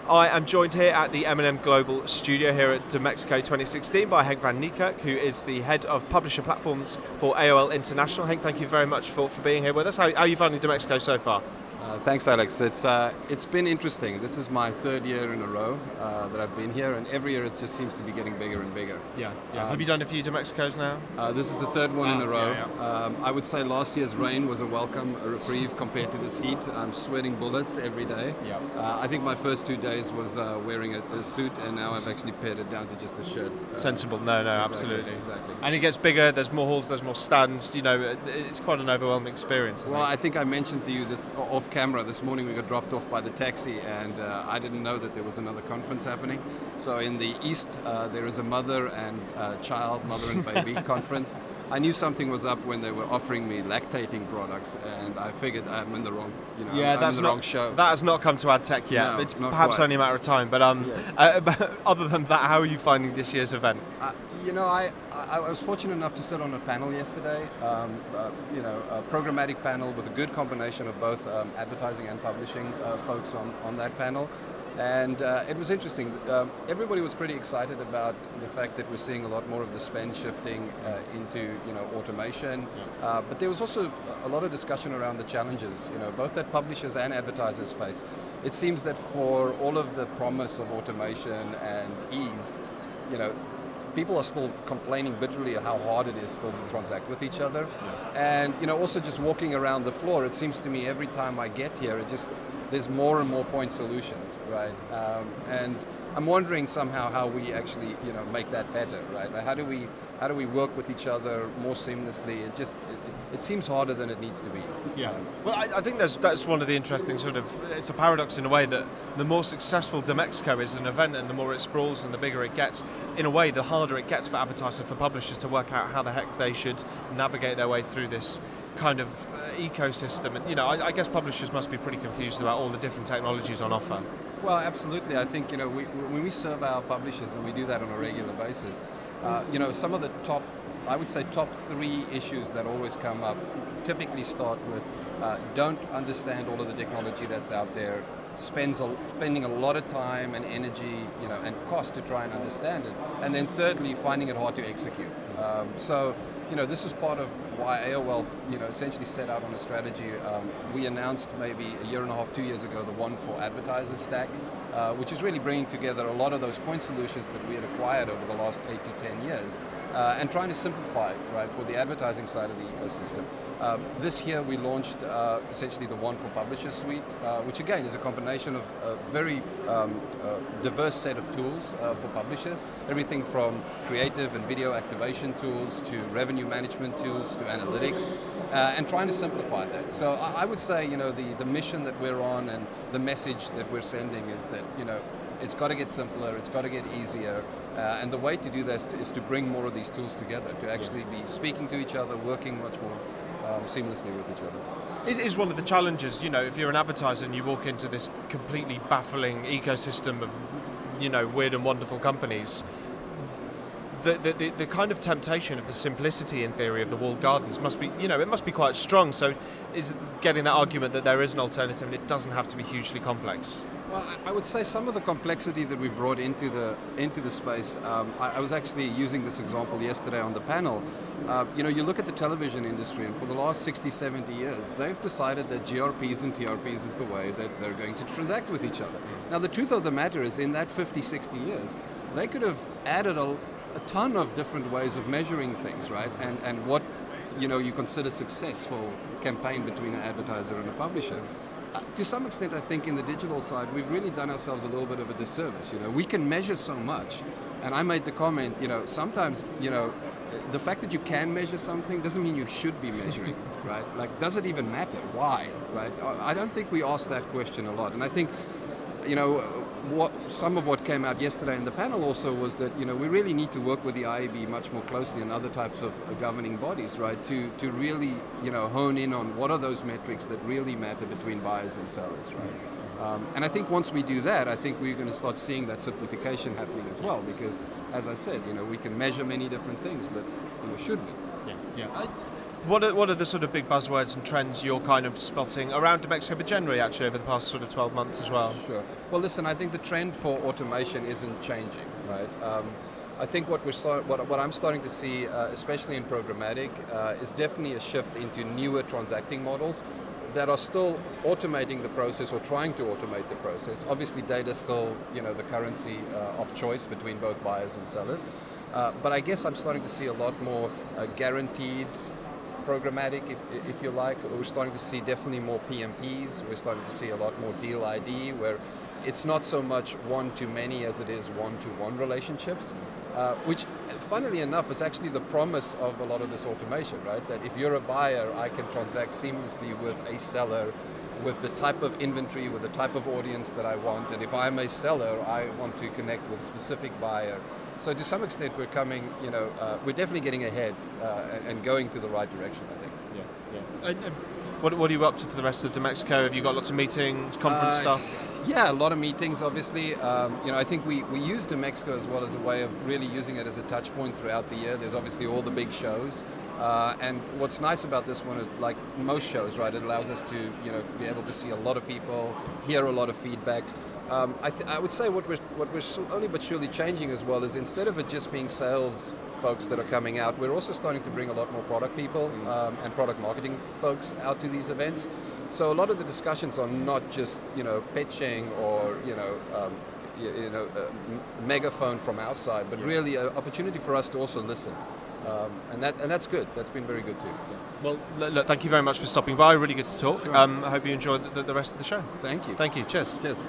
I am joined here at the M&M Global Studio here at Dmexco 2016 by Henk Van Niekerk, who is the head of publisher platforms for AOL International. Henk, thank you very much for being here with us. How are you finding Dmexco so far? Thanks, Alex. It's been interesting. This is my third year in a row that I've been here, and every year it just seems to be getting bigger and bigger. Yeah. Have you done a few Dmexcos now? This is the third one in a row. Yeah. I would say last year's rain was a reprieve compared to this heat. I'm sweating bullets every day. Yeah. I think my first 2 days was wearing a suit, and now I've actually pared it down to just a shirt. Sensible. No, absolutely. Exactly. And it gets bigger. There's more halls. There's more stands. You know, it's quite an overwhelming experience. I think I mentioned to you this off camera this morning. We got dropped off by the taxi, and I didn't know that there was another conference happening. So in the east, there is a mother and baby conference. I knew something was up when they were offering me lactating products, and I figured I'm in the wrong, wrong show. That has not come to AdTech yet. No, it's not perhaps quite. only a matter of time. But Yes. Other than that, how are you finding this year's event? I was fortunate enough to sit on a panel yesterday, a programmatic panel with a good combination of both advertising and publishing folks on that panel. And it was interesting. Everybody was pretty excited about the fact that we're seeing a lot more of the spend shifting into automation. But there was also a lot of discussion around the challenges, both that publishers and advertisers face. It seems that for all of the promise of automation and ease, people are still complaining bitterly of how hard it is still to transact with each other. Yeah. And also just walking around the floor, it seems to me every time I get here, there's more and more point solutions, right? And I'm wondering somehow how we actually make that better, right? Like how do we work with each other more seamlessly? It seems harder than it needs to be. Yeah. Well, I think that's one of the interesting it's a paradox in a way that the more successful Dmexco is an event and the more it sprawls and the bigger it gets, in a way the harder it gets for advertisers, for publishers to work out how the heck they should navigate their way through this kind of ecosystem. And I guess publishers must be pretty confused about all the different technologies on offer. Well, absolutely. I think when we serve our publishers, and we do that on a regular basis, some of the top 3 issues that always come up typically start with don't understand all of the technology that's out there, spending a lot of time and energy, and cost to try and understand it, and then thirdly, finding it hard to execute. This is part of why AOL, essentially set out on a strategy. We announced maybe a year and a half, 2 years ago, the One for Advertisers stack, which is really bringing together a lot of those point solutions that we had acquired over the last 8 to 10 years, and trying to simplify it, right, for the advertising side of the ecosystem. This year we launched essentially the One for Publishers suite, which again is a combination of a very diverse set of tools for publishers, everything from creative and video activation tools to revenue management tools to analytics, and trying to simplify that. So I would say, the mission that we're on and the message that we're sending is that, it's got to get simpler, it's got to get easier, and the way to do this is to bring more of these tools together, to actually be speaking to each other, working much more seamlessly with each other. It is one of the challenges, if you're an advertiser and you walk into this completely baffling ecosystem of, weird and wonderful companies, the kind of temptation of the simplicity in theory of the walled gardens must be, it must be quite strong. So is getting that argument that there is an alternative and it doesn't have to be hugely complex? Well, I would say some of the complexity that we've brought into the space, I was actually using this example yesterday on the panel. You look at the television industry, and for the last 60, 70 years, they've decided that GRPs and TRPs is the way that they're going to transact with each other. Now, the truth of the matter is, in that 50, 60 years, they could have added a ton of different ways of measuring things, right? And what you consider successful campaign between an advertiser and a publisher. To some extent, I think in the digital side, we've really done ourselves a little bit of a disservice. We can measure so much, and I made the comment, sometimes, the fact that you can measure something doesn't mean you should be measuring, right? Like, does it even matter? Why, right? I don't think we ask that question a lot, and I think, some of what came out yesterday in the panel also was that we really need to work with the IAB much more closely and other types of governing bodies, right, to really hone in on what are those metrics that really matter between buyers and sellers, right? And I think once we do that, I think we're going to start seeing that simplification happening as well, because as I said, we can measure many different things, but should we? Yeah. What are the sort of big buzzwords and trends you're kind of spotting around Dmexco, but generally actually over the past sort of 12 months as well? Sure. Well, listen, I think the trend for automation isn't changing, right? I think what I'm starting to see, especially in programmatic, is definitely a shift into newer transacting models that are still automating the process or trying to automate the process. Obviously, data is still, the currency of choice between both buyers and sellers. But I guess I'm starting to see a lot more guaranteed programmatic, if you like. We're starting to see definitely more PMPs. We're starting to see a lot more deal ID, where it's not so much one-to-many as it is one-to-one relationships, which, funnily enough, is actually the promise of a lot of this automation, right? That if you're a buyer, I can transact seamlessly with a seller, with the type of inventory, with the type of audience that I want. And if I'm a seller, I want to connect with a specific buyer. So to some extent, we're definitely getting ahead and going to the right direction, I think. Yeah. And what are you up to for the rest of Dmexco? Have you got lots of meetings, conference stuff? Yeah, a lot of meetings, obviously. I think we use Dmexco as well as a way of really using it as a touch point throughout the year. There's obviously all the big shows. And what's nice about this one, like most shows, right, it allows us to, be able to see a lot of people, hear a lot of feedback. I would say what we're slowly but surely changing as well is, instead of it just being sales folks that are coming out, we're also starting to bring a lot more product people and product marketing folks out to these events. So a lot of the discussions are not just pitching or megaphone from our side, but really an opportunity for us to also listen. And that's good. That's been very good too. Well, look, thank you very much for stopping by. Really good to talk. Sure. I hope you enjoy the rest of the show. Thank you. Thank you. Cheers. Cheers.